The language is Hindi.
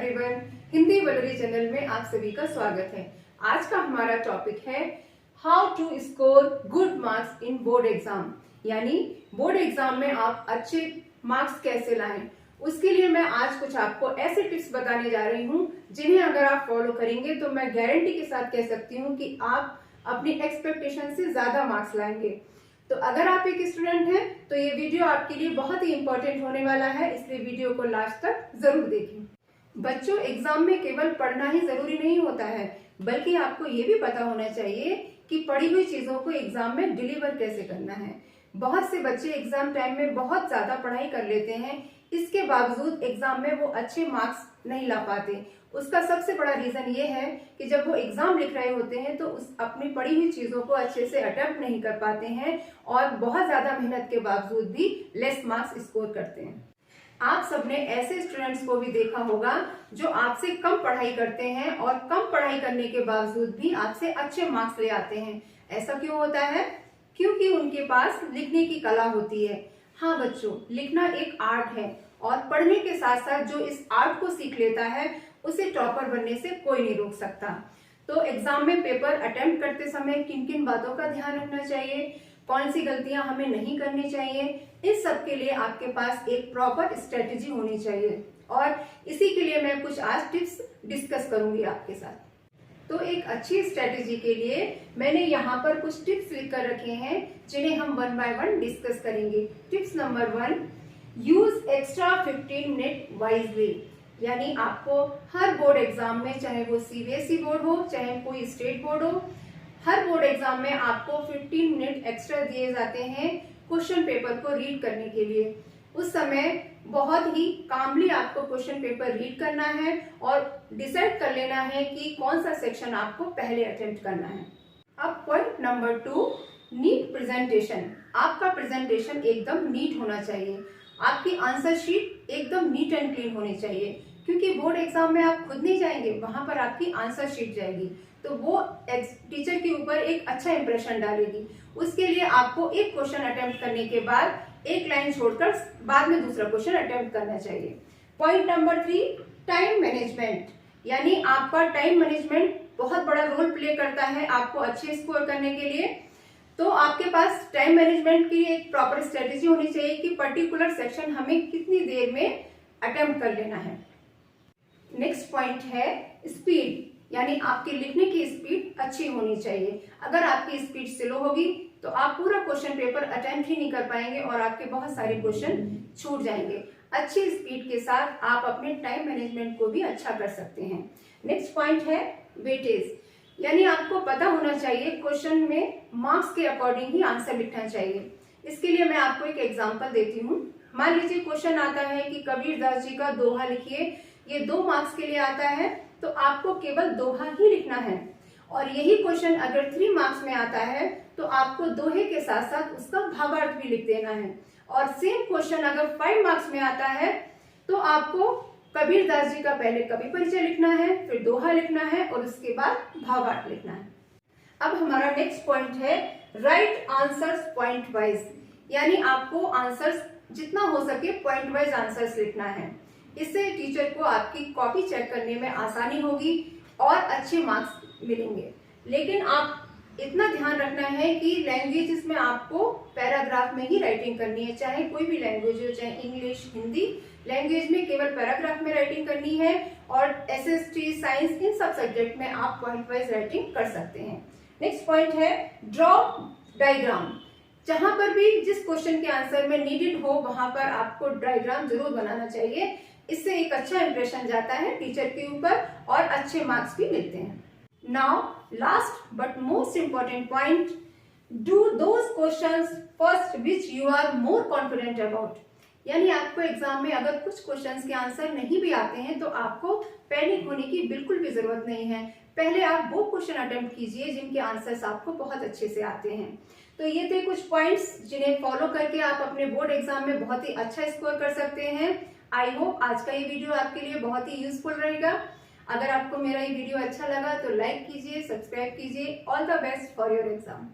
एवरीवन, हिंदी वलरी चैनल में आप सभी का स्वागत है। आज का हमारा टॉपिक है how to score good marks in board exam, यानी बोर्ड एग्जाम में आप अच्छे मार्क्स कैसे लाएं। उसके लिए मैं आज कुछ आपको ऐसे टिप्स बताने जा रही हूं जिन्हें अगर आप फॉलो करेंगे तो मैं गारंटी के साथ कह सकती हूं कि आप अपनी एक्सपेक्टेशन से ज्यादा मार्क्स लाएंगे। तो अगर आप एक स्टूडेंट हैं तो ये वीडियो आपके लिए बहुत ही इंपॉर्टेंट होने वाला है, इसलिए वीडियो को लास्ट तक जरूर देखें। बच्चों, एग्जाम में केवल पढ़ना ही जरूरी नहीं होता है, बल्कि आपको ये भी पता होना चाहिए कि पढ़ी हुई चीजों को एग्जाम में डिलीवर कैसे करना है। बहुत से बच्चे एग्जाम टाइम में बहुत ज्यादा पढ़ाई कर लेते हैं, इसके बावजूद एग्जाम में वो अच्छे मार्क्स नहीं ला पाते। उसका सबसे बड़ा रीजन ये है कि जब वो एग्जाम लिख रहे होते हैं तो उस अपनी पढ़ी हुई चीजों को अच्छे से अटेम्प्ट नहीं कर पाते हैं और बहुत ज्यादा मेहनत के बावजूद भी लेस मार्क्स स्कोर करते हैं। आप सबने ऐसे स्टूडेंट्स को भी देखा होगा जो आपसे कम पढ़ाई करते हैं और कम पढ़ाई करने के बावजूद भी आपसे अच्छे मार्क्स ले आते हैं। ऐसा क्यों होता है? क्योंकि उनके पास लिखने की कला होती है। हाँ बच्चों, लिखना एक आर्ट है और पढ़ने के साथ साथ जो इस आर्ट को सीख लेता है उसे टॉपर बनने से कोई नहीं रोक सकता। तो एग्जाम में पेपर अटेम्प्ट करते समय किन किन बातों का ध्यान रखना चाहिए, कौन सी गलतियां हमें नहीं करनी चाहिए, इस सब के लिए आपके पास एक प्रॉपर स्ट्रेटेजी होनी चाहिए और इसी के लिए मैं कुछ आज टिप्स डिस्कस करूंगी आपके साथ। तो एक अच्छी स्ट्रेटेजी के लिए मैंने यहाँ पर कुछ टिप्स लिख कर रखे हैं जिन्हें हम वन बाय वन डिस्कस करेंगे। Tips number 1, use extra 15 minute wisely, यानी आपको हर बोर्ड एग्जाम में, चाहे वो सीबीएसई बोर्ड हो चाहे कोई स्टेट बोर्ड हो, हर बोर्ड एग्जाम में आपको 15 मिनट एक्स्ट्रा दिए जाते हैं क्वेश्चन पेपर को रीड करने के लिए। उस समय बहुत ही कामली आपको क्वेश्चन पेपर रीड करना है और डिसाइड कर लेना है कि कौन सा सेक्शन आपको पहले अटेम्प्ट करना है। अब पॉइंट नंबर 2, नीट प्रेजेंटेशन। आपका प्रेजेंटेशन एकदम नीट होना चाहिए, आपकी आंसर शीट एकदम नीट एंड क्लीन होनी चाहिए, क्योंकि बोर्ड एग्जाम में आप खुद नहीं जाएंगे, वहां पर आपकी आंसर शीट जाएगी तो वो टीचर के ऊपर एक अच्छा इंप्रेशन डालेगी। उसके लिए आपको एक क्वेश्चन अटेम्प्ट करने के बाद एक लाइन छोड़कर बाद में दूसरा क्वेश्चन अटेम्प्ट करना चाहिए। पॉइंट नंबर 3, टाइम मैनेजमेंट, यानी आपका टाइम मैनेजमेंट बहुत बड़ा रोल प्ले करता है आपको अच्छे स्कोर करने के लिए। तो आपके पास टाइम मैनेजमेंट की एक प्रॉपर स्ट्रेटेजी होनी चाहिए कि पर्टिकुलर सेक्शन हमें कितनी देर में अटेम्प्ट कर लेना है। नेक्स्ट पॉइंट है स्पीड, यानी आपके लिखने की स्पीड अच्छी होनी चाहिए। अगर आपकी स्पीड स्लो होगी तो आप पूरा क्वेश्चन पेपर अटेम्प्ट ही नहीं कर पाएंगे और आपके बहुत सारे क्वेश्चन छूट जाएंगे। अच्छी स्पीड के साथ आप अपने टाइम मैनेजमेंट को भी अच्छा कर सकते हैं। नेक्स्ट पॉइंट है वेटेज, यानी आपको पता होना चाहिए क्वेश्चन में मार्क्स के अकॉर्डिंग ही आंसर लिखना चाहिए। इसके लिए मैं आपको एक एग्जांपल देती हूँ। मान लीजिए क्वेश्चन आता है कि कबीरदास जी का दोहा लिखिए, ये 2 मार्क्स के लिए आता है तो आपको केवल दोहा ही लिखना है। और यही क्वेश्चन अगर 3 मार्क्स में आता है तो आपको दोहे के साथ साथ उसका भावार्थ भी लिख देना है। और सेम क्वेश्चन अगर 5 मार्क्स में आता है तो आपको कबीरदास जी का पहले कवि परिचय लिखना है, फिर दोहा लिखना है और उसके बाद भावार्थ लिखना है। अब हमारा नेक्स्ट पॉइंट है राइट आंसर्स पॉइंट वाइज, यानी आपको आंसर्स जितना हो सके पॉइंट वाइज आंसर्स लिखना है। इससे टीचर को आपकी कॉपी चेक करने में आसानी होगी और अच्छे मार्क्स मिलेंगे। लेकिन आप इतना ध्यान रखना है कि लैंग्वेजेस में आपको पैराग्राफ में ही राइटिंग करनी है, चाहे कोई भी लैंग्वेज हो, चाहे इंग्लिश, हिंदी, लैंग्वेज में केवल पैराग्राफ में राइटिंग करनी है और एसएसटी, साइंस, इन सब सब्जेक्ट में आप पॉइंट वाइज राइटिंग कर सकते हैं। नेक्स्ट पॉइंट है ड्रॉ डायग्राम, जहां पर भी जिस क्वेश्चन के आंसर में नीडेड हो वहां पर आपको डायग्राम जरूर बनाना चाहिए। इससे एक अच्छा इंप्रेशन जाता है टीचर के ऊपर और अच्छे मार्क्स भी मिलते हैं। Now last but most important point, do those questions first which you are more confident about, यानी आपको एग्जाम में अगर कुछ क्वेश्चंस के आंसर नहीं भी आते हैं तो आपको पैनिक होने की बिल्कुल भी जरूरत नहीं है। पहले आप वो क्वेश्चन अटेम्प्ट कीजिए जिनके आंसर्स आपको बहुत अच्छे से आते हैं। तो ये थे कुछ पॉइंट्स जिन्हें फॉलो करके आप अपने बोर्ड एग्जाम में बहुत ही अच्छा स्कोर कर सकते हैं। आई होप आज का ये वीडियो आपके लिए बहुत ही यूजफुल रहेगा। अगर आपको मेरा ये वीडियो अच्छा लगा तो लाइक कीजिए, सब्सक्राइब कीजिए। All the best for your exam.